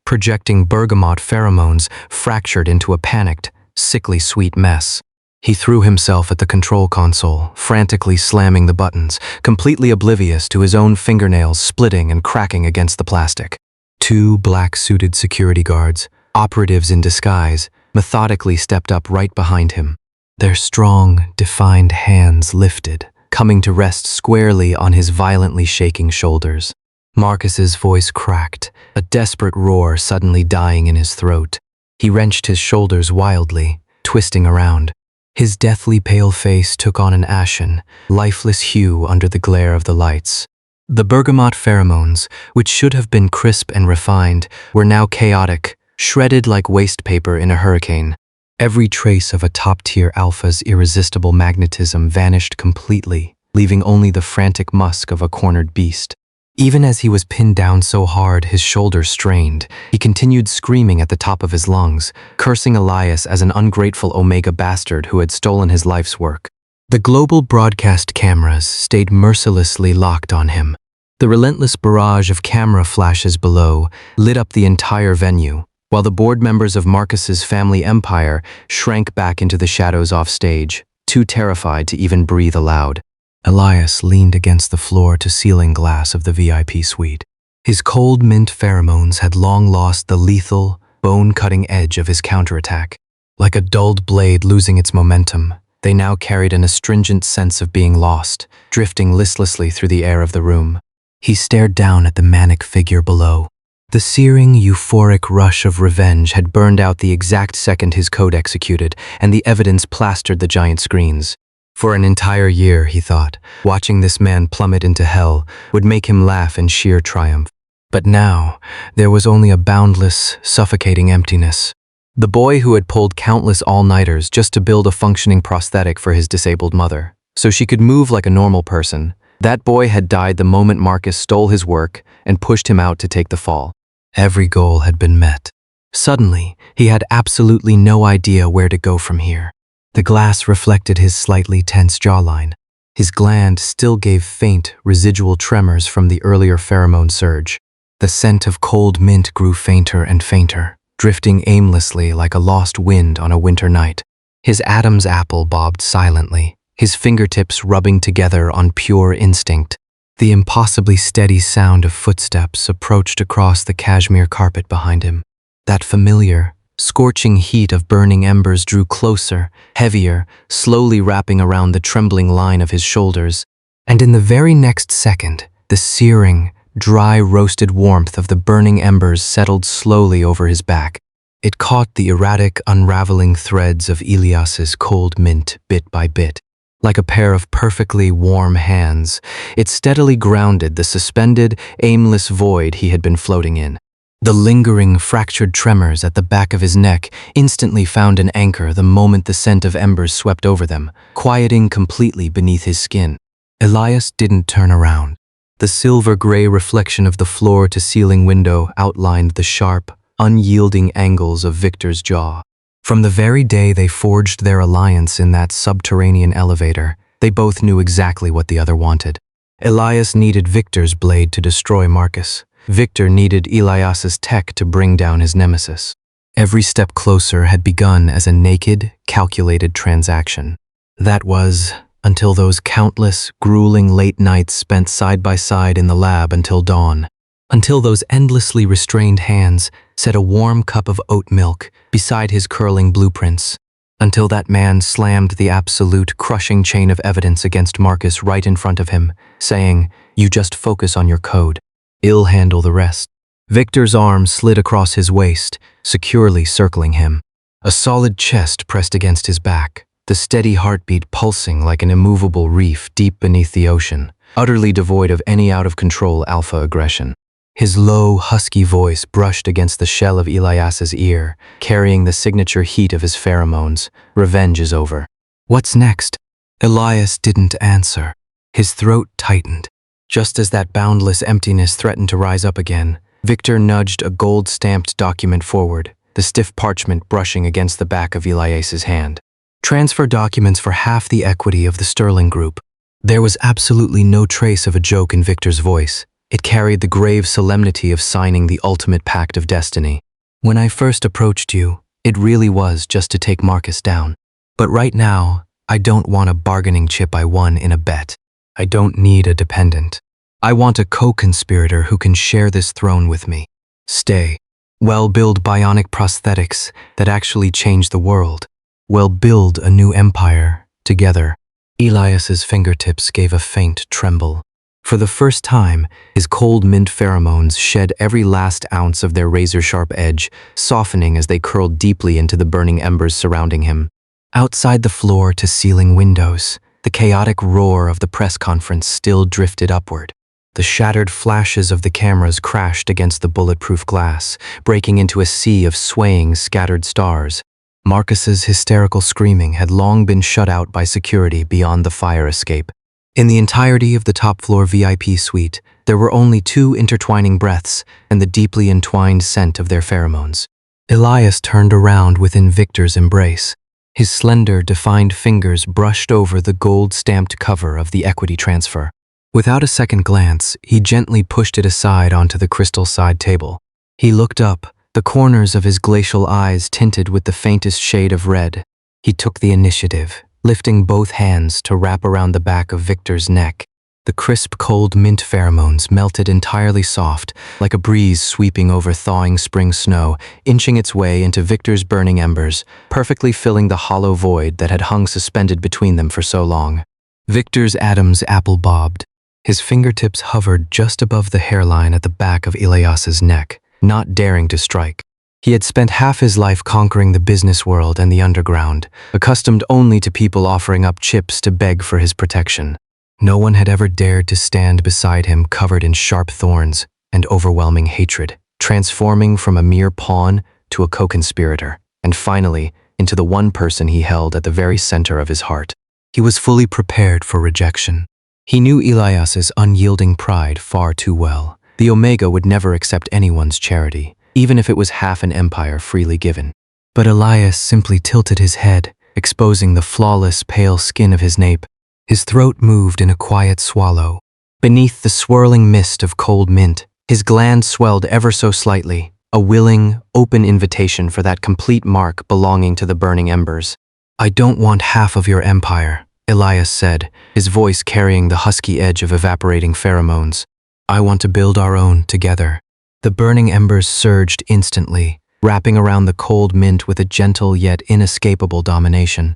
projecting bergamot pheromones fractured into a panicked, sickly sweet mess. He threw himself at the control console, frantically slamming the buttons, completely oblivious to his own fingernails splitting and cracking against the plastic. 2 black-suited security guards, operatives in disguise, methodically stepped up right behind him. Their strong, defined hands lifted, coming to rest squarely on his violently shaking shoulders. Marcus's voice cracked, a desperate roar suddenly dying in his throat. He wrenched his shoulders wildly, twisting around. His deathly pale face took on an ashen, lifeless hue under the glare of the lights. The bergamot pheromones, which should have been crisp and refined, were now chaotic, shredded like waste paper in a hurricane. Every trace of a top-tier alpha's irresistible magnetism vanished completely, leaving only the frantic musk of a cornered beast. Even as he was pinned down so hard his shoulders strained, he continued screaming at the top of his lungs, cursing Elias as an ungrateful Omega bastard who had stolen his life's work. The global broadcast cameras stayed mercilessly locked on him. The relentless barrage of camera flashes below lit up the entire venue, while the board members of Marcus's family empire shrank back into the shadows off stage, too terrified to even breathe aloud. Elias leaned against the floor-to-ceiling glass of the VIP suite. His cold mint pheromones had long lost the lethal, bone-cutting edge of his counterattack. Like a dulled blade losing its momentum, They now carried an astringent sense of being lost, drifting listlessly through the air of the room. He stared down at the manic figure below. The searing, euphoric rush of revenge had burned out the exact second his code executed, and the evidence plastered the giant screens. For an entire year, he thought, watching this man plummet into hell would make him laugh in sheer triumph. But now, there was only a boundless, suffocating emptiness. The boy who had pulled countless all-nighters just to build a functioning prosthetic for his disabled mother, so she could move like a normal person, that boy had died the moment Marcus stole his work and pushed him out to take the fall. Every goal had been met. Suddenly, he had absolutely no idea where to go from here. The glass reflected his slightly tense jawline. His gland still gave faint, residual tremors from the earlier pheromone surge. The scent of cold mint grew fainter and fainter, drifting aimlessly like a lost wind on a winter night. His Adam's apple bobbed silently, his fingertips rubbing together on pure instinct. The impossibly steady sound of footsteps approached across the cashmere carpet behind him. That familiar, scorching heat of burning embers drew closer, heavier, slowly wrapping around the trembling line of his shoulders. And in the very next second, the searing, dry, roasted warmth of the burning embers settled slowly over his back. It caught the erratic, unraveling threads of Elias's cold mint bit by bit. Like a pair of perfectly warm hands, it steadily grounded the suspended, aimless void he had been floating in. The lingering, fractured tremors at the back of his neck instantly found an anchor the moment the scent of embers swept over them, quieting completely beneath his skin. Elias didn't turn around. The silver-gray reflection of the floor-to-ceiling window outlined the sharp, unyielding angles of Victor's jaw. From the very day they forged their alliance in that subterranean elevator, they both knew exactly what the other wanted. Elias needed Victor's blade to destroy Marcus. Victor needed Elias's tech to bring down his nemesis. Every step closer had begun as a naked, calculated transaction. That was, until those countless, grueling late nights spent side by side in the lab until dawn. Until those endlessly restrained hands set a warm cup of oat milk beside his curling blueprints. Until that man slammed the absolute, crushing chain of evidence against Marcus right in front of him, saying, "You just focus on your code. I'll handle the rest." Victor's arm slid across his waist, securely circling him. A solid chest pressed against his back, the steady heartbeat pulsing like an immovable reef deep beneath the ocean, utterly devoid of any out-of-control alpha aggression. His low, husky voice brushed against the shell of Elias's ear, carrying the signature heat of his pheromones. "Revenge is over." "What's next?" Elias didn't answer. His throat tightened. Just as that boundless emptiness threatened to rise up again, Victor nudged a gold-stamped document forward, the stiff parchment brushing against the back of Elias's hand. "Transfer documents for half the equity of the Sterling Group." There was absolutely no trace of a joke in Victor's voice. It carried the grave solemnity of signing the ultimate pact of destiny. "When I first approached you, it really was just to take Marcus down. But right now, I don't want a bargaining chip I won in a bet. I don't need a dependent. I want a co-conspirator who can share this throne with me. Stay. We'll build bionic prosthetics that actually change the world. We'll build a new empire together." Elias's fingertips gave a faint tremble. For the first time, his cold mint pheromones shed every last ounce of their razor-sharp edge, softening as they curled deeply into the burning embers surrounding him. Outside the floor-to-ceiling windows, the chaotic roar of the press conference still drifted upward. The shattered flashes of the cameras crashed against the bulletproof glass, breaking into a sea of swaying, scattered stars. Marcus's hysterical screaming had long been shut out by security beyond the fire escape. In the entirety of the top-floor VIP suite, there were only two intertwining breaths and the deeply entwined scent of their pheromones. Elias turned around within Victor's embrace. His slender, defined fingers brushed over the gold-stamped cover of the equity transfer. Without a second glance, he gently pushed it aside onto the crystal side table. He looked up, the corners of his glacial eyes tinted with the faintest shade of red. He took the initiative, lifting both hands to wrap around the back of Victor's neck. The crisp, cold mint pheromones melted entirely soft, like a breeze sweeping over thawing spring snow, inching its way into Victor's burning embers, perfectly filling the hollow void that had hung suspended between them for so long. Victor's Adam's apple bobbed. His fingertips hovered just above the hairline at the back of Elias's neck, not daring to strike. He had spent half his life conquering the business world and the underground, accustomed only to people offering up chips to beg for his protection. No one had ever dared to stand beside him covered in sharp thorns and overwhelming hatred, transforming from a mere pawn to a co-conspirator, and finally into the one person he held at the very center of his heart. He was fully prepared for rejection. He knew Elias's unyielding pride far too well. The Omega would never accept anyone's charity, even if it was half an empire freely given. But Elias simply tilted his head, exposing the flawless, pale skin of his nape. His throat moved in a quiet swallow. Beneath the swirling mist of cold mint, his gland swelled ever so slightly, a willing, open invitation for that complete mark belonging to the burning embers. "I don't want half of your empire," Elias said, his voice carrying the husky edge of evaporating pheromones. "I want to build our own together." The burning embers surged instantly, wrapping around the cold mint with a gentle yet inescapable domination.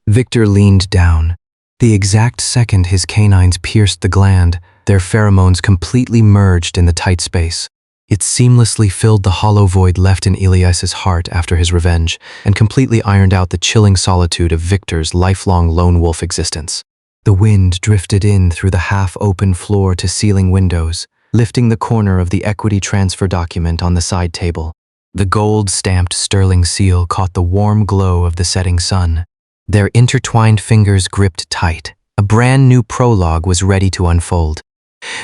Victor leaned down. The exact second his canines pierced the gland, their pheromones completely merged in the tight space. It seamlessly filled the hollow void left in Elias's heart after his revenge, and completely ironed out the chilling solitude of Victor's lifelong lone wolf existence. The wind drifted in through the half-open floor-to-ceiling windows, lifting the corner of the equity transfer document on the side table. The gold-stamped sterling seal caught the warm glow of the setting sun. Their intertwined fingers gripped tight. A brand new prologue was ready to unfold.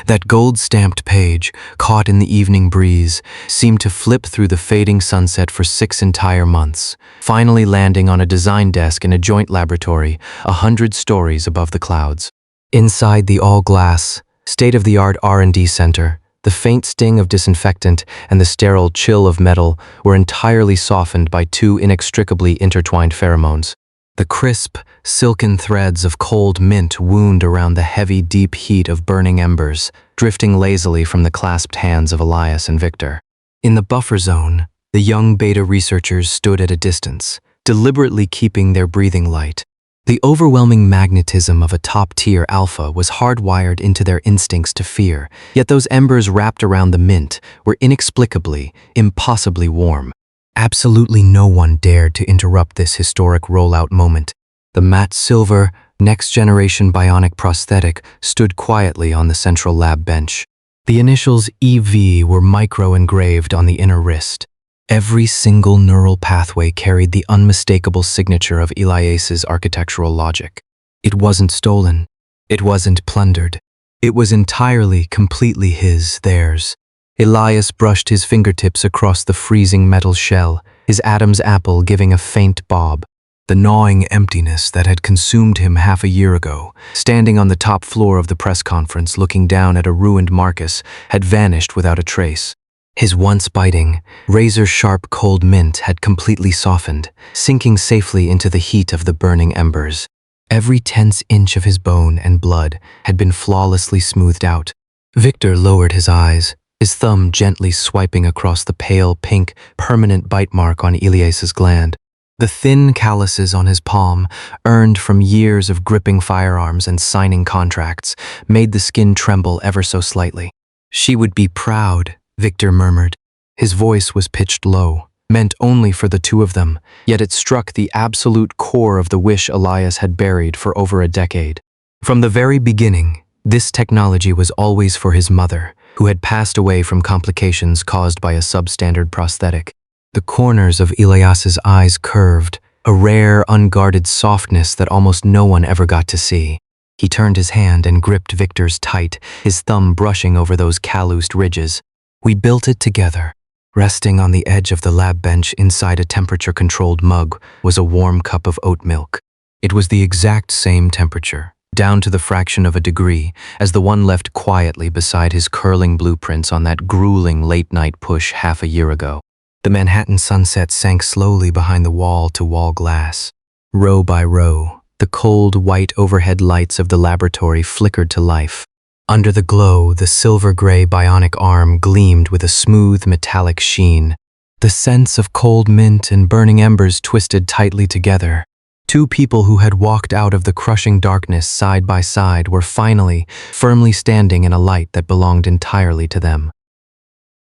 That gold-stamped page, caught in the evening breeze, seemed to flip through the fading sunset for 6 entire months, finally landing on a design desk in a joint laboratory 100 stories above the clouds. Inside the all-glass, state-of-the-art R&D center, the faint sting of disinfectant and the sterile chill of metal were entirely softened by 2 inextricably intertwined pheromones. The crisp, silken threads of cold mint wound around the heavy, deep heat of burning embers, drifting lazily from the clasped hands of Elias and Victor. In the buffer zone, the young beta researchers stood at a distance, deliberately keeping their breathing light. The overwhelming magnetism of a top-tier alpha was hardwired into their instincts to fear, yet those embers wrapped around the mint were inexplicably, impossibly warm. Absolutely no one dared to interrupt this historic rollout moment. The matte silver, next-generation bionic prosthetic stood quietly on the central lab bench. The initials EV were micro-engraved on the inner wrist. Every single neural pathway carried the unmistakable signature of Elias's architectural logic. It wasn't stolen. It wasn't plundered. It was entirely, completely his, theirs. Elias brushed his fingertips across the freezing metal shell, his Adam's apple giving a faint bob. The gnawing emptiness that had consumed him half a year ago, standing on the top floor of the press conference looking down at a ruined Marcus, had vanished without a trace. His once biting, razor-sharp cold mint had completely softened, sinking safely into the heat of the burning embers. Every tense inch of his bone and blood had been flawlessly smoothed out. Victor lowered his eyes, his thumb gently swiping across the pale pink, permanent bite mark on Elias's gland. The thin calluses on his palm, earned from years of gripping firearms and signing contracts, made the skin tremble ever so slightly. "She would be proud," Victor murmured. His voice was pitched low, meant only for the two of them, yet it struck the absolute core of the wish Elias had buried for over a decade. From the very beginning, this technology was always for his mother, who had passed away from complications caused by a substandard prosthetic. The corners of Elias's eyes curved, a rare, unguarded softness that almost no one ever got to see. He turned his hand and gripped Victor's tight, his thumb brushing over those calloused ridges. "We built it together." Resting on the edge of the lab bench inside a temperature-controlled mug was a warm cup of oat milk. It was the exact same temperature, down to the fraction of a degree, as the one left quietly beside his curling blueprints on that grueling late-night push half a year ago. The Manhattan sunset sank slowly behind the wall-to-wall glass. Row by row, the cold, white overhead lights of the laboratory flickered to life. Under the glow, the silver-gray bionic arm gleamed with a smooth metallic sheen. The scents of cold mint and burning embers twisted tightly together. Two people who had walked out of the crushing darkness side by side were finally, firmly standing in a light that belonged entirely to them.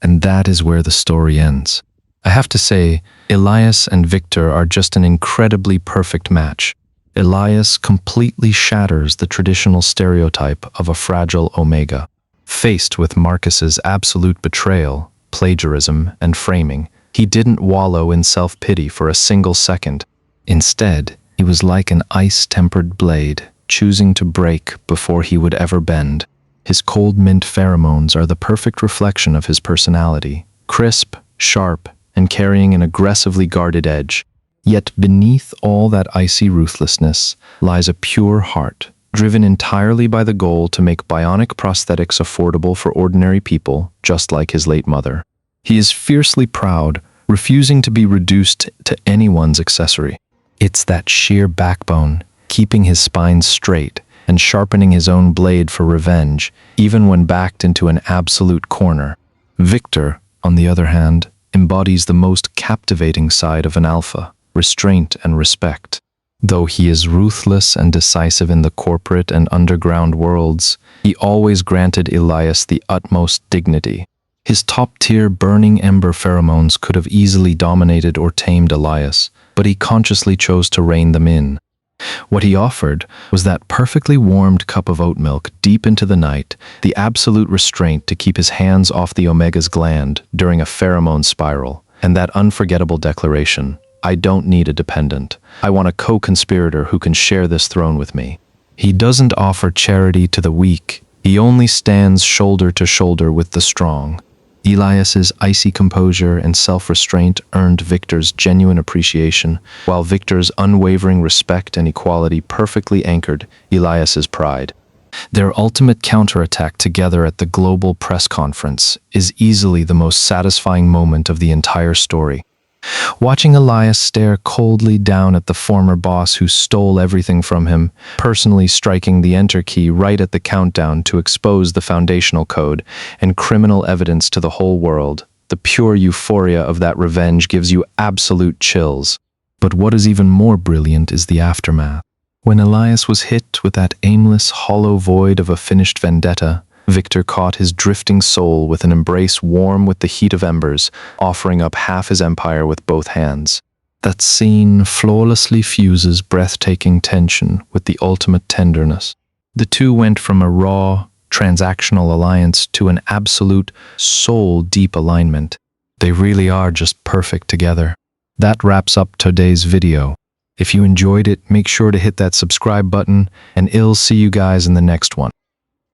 And that is where the story ends. I have to say, Elias and Victor are just an incredibly perfect match. Elias completely shatters the traditional stereotype of a fragile Omega. Faced with Marcus's absolute betrayal, plagiarism, and framing, he didn't wallow in self-pity for a single second. Instead, he was like an ice-tempered blade, choosing to break before he would ever bend. His cold mint pheromones are the perfect reflection of his personality, crisp, sharp, and carrying an aggressively guarded edge. Yet beneath all that icy ruthlessness lies a pure heart, driven entirely by the goal to make bionic prosthetics affordable for ordinary people, just like his late mother. He is fiercely proud, refusing to be reduced to anyone's accessory. It's that sheer backbone, keeping his spine straight and sharpening his own blade for revenge, even when backed into an absolute corner. Victor, on the other hand, embodies the most captivating side of an alpha, restraint and respect. Though he is ruthless and decisive in the corporate and underground worlds, he always granted Elias the utmost dignity. His top-tier burning ember pheromones could have easily dominated or tamed Elias, but he consciously chose to rein them in. What he offered was that perfectly warmed cup of oat milk deep into the night, the absolute restraint to keep his hands off the Omega's gland during a pheromone spiral, and that unforgettable declaration, "I don't need a dependent. I want a co-conspirator who can share this throne with me." He doesn't offer charity to the weak. He only stands shoulder to shoulder with the strong. Elias's icy composure and self-restraint earned Victor's genuine appreciation, while Victor's unwavering respect and equality perfectly anchored Elias's pride. Their ultimate counterattack together at the global press conference is easily the most satisfying moment of the entire story. Watching Elias stare coldly down at the former boss who stole everything from him, personally striking the enter key right at the countdown to expose the foundational code and criminal evidence to the whole world, the pure euphoria of that revenge gives you absolute chills. But what is even more brilliant is the aftermath. When Elias was hit with that aimless, hollow void of a finished vendetta, Victor caught his drifting soul with an embrace warm with the heat of embers, offering up half his empire with both hands. That scene flawlessly fuses breathtaking tension with the ultimate tenderness. The two went from a raw, transactional alliance to an absolute, soul-deep alignment. They really are just perfect together. That wraps up today's video. If you enjoyed it, make sure to hit that subscribe button, and I'll see you guys in the next one.